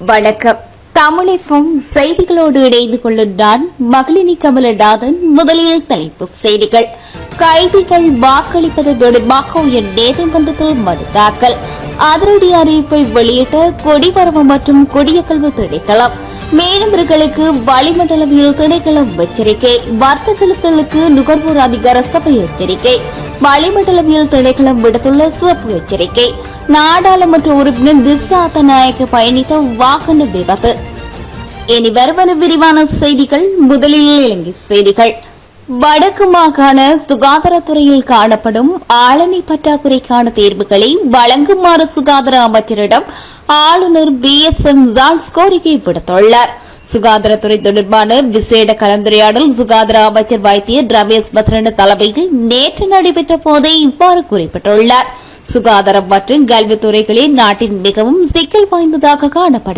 வணக்கம். தமிழகம் செய்திகளோடு இணைந்து கொள்ளும் நான் மகளினி கமலநாதன். முதலில் தலைப்புச் செய்திகள். கைதிகள் வாக்களிப்பது தொடர்பாக உயர் நீதிமன்றத்தில் மனு தாக்கல். அதிரடி அறிவிப்பை வெளியிட்ட குடிவரவு மற்றும் குடியகல்வு திணைக்களம். மீனவர்களுக்கு வளிமண்டலவியல் திணைக்களம் எச்சரிக்கை. வர்த்தகர்களுக்கு நுகர்வோர் அதிகார சபை எச்சரிக்கை. வளிமண்டலவியல் திணைக்களம் விடுத்துள்ள சிவப்பு எச்சரிக்கை. நாடாளுமன்ற உறுப்பினர் திசாத்த நாயக்க பயணித்த வாகன விபத்து. இனி வருவது விரிவான செய்திகள். முதலில் இலங்கை செய்திகள். வடக்கு மாகாண சுகாதாரத்துறையில் காணப்படும் ஆளணி பற்றாக்குறைக்கான தீர்வுகளை வழங்குமாறு சுகாதார அமைச்சரிடம் ஆளுநர் BSM ஜான்ஸ் கோரிக்கை விடுத்துள்ளார். சுகாதாரத்துறை தொடர்பான விசேட கலந்துரையாடல் சுகாதார அமைச்சர் வைத்தியர் ரமேஷ் பத்ரன தலைமையில் நேற்று நடைபெற்ற போதே இவ்வாறு குறிப்பிட்டுள்ளார். சுகாதாரம் மற்றும் கல்வித்துறைகளில் நாட்டின் மிகவும் சிக்கல் வாய்ந்ததாக காணப்படுகிறது.